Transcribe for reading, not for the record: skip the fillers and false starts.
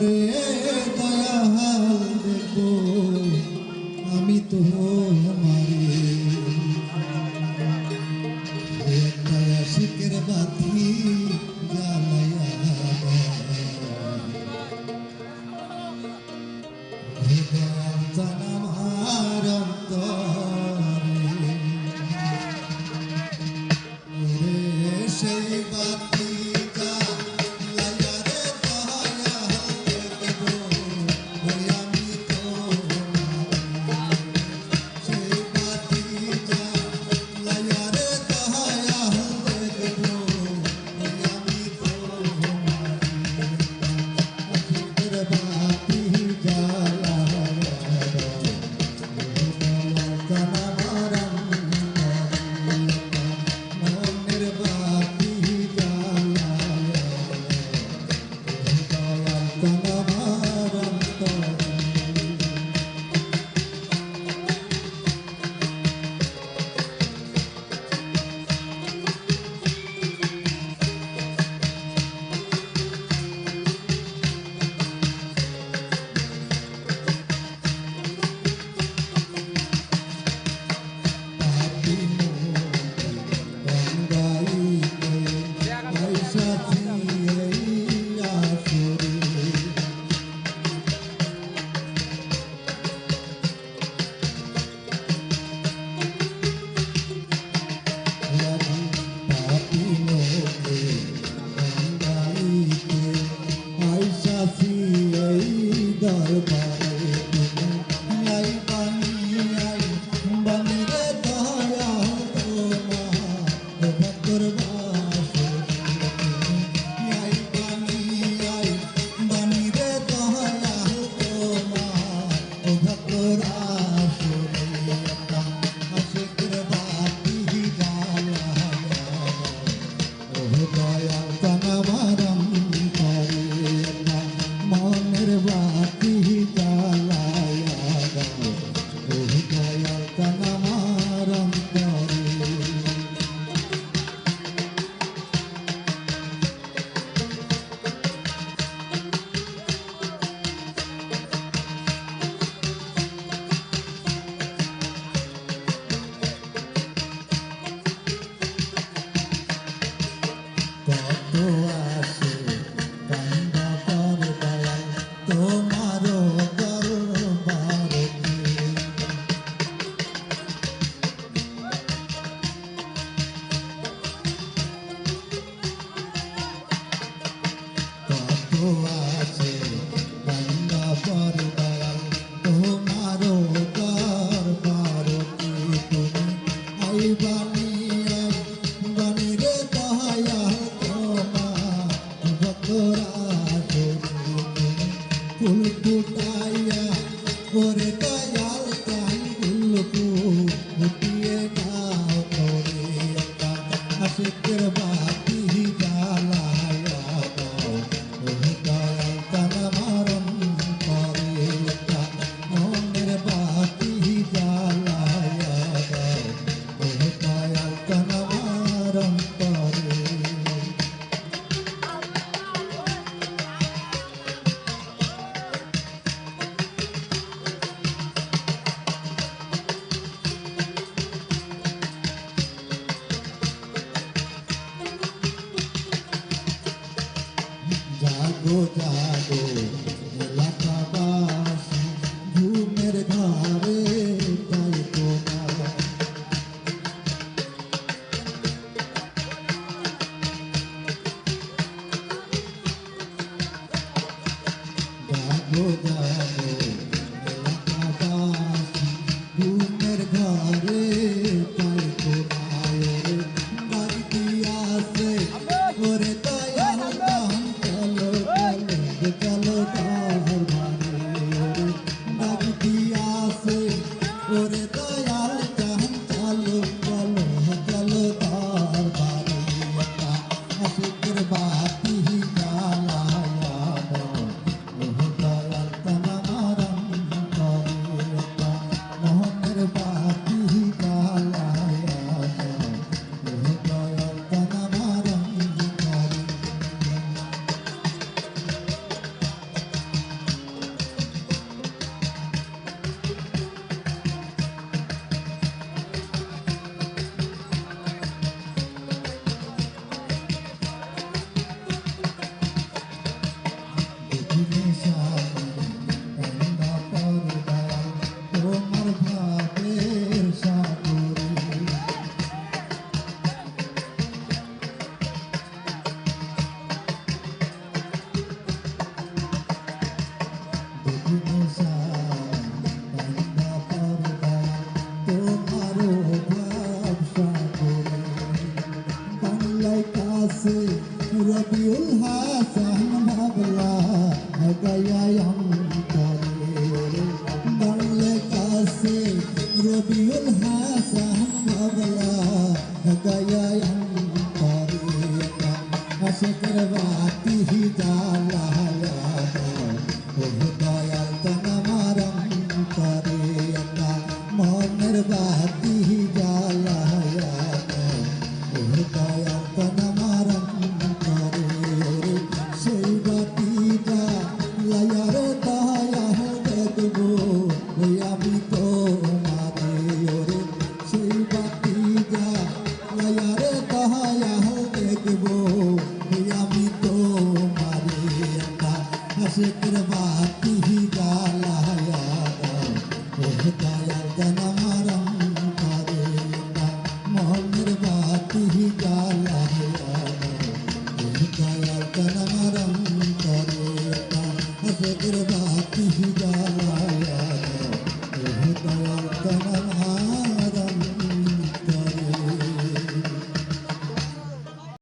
ওরে দয়াল দেখো আমি তো মারে শিকের বাতি জ্বালাইয়া আমার অন্তরে সেই বাতি জাগো জাগো এলাকাবাসী ঘুমের ঘরে তাই তোমার জাগো জাগো এলাকাবাসী ঘুমের ঘরে তাই তোমার বাড়ি আছে ওরে চলো ওরে দয়াল জান চলো চলো চলো তার বাড়ি আশিকের বাতি জ্বালায়া দাও দয়াল গায়ায় অন্তরে বাংলা কাছে রবিউল হাসান বাবলা গায়ায় অন্তরে আশিকের বাতি জ্বালায়া ও দয়াল তন আমার অন্তরে মনের বাতি জ্বালায়া ও দয়াল তন আমার অন্তরে সেই বাতিটা লায়ার দয়াল দেখবো ওই আমি তো মারে ওরে সেই বাতিটা লায়ার দয়াল দেখবো ওই আমি তো মারে আশিকের বাতি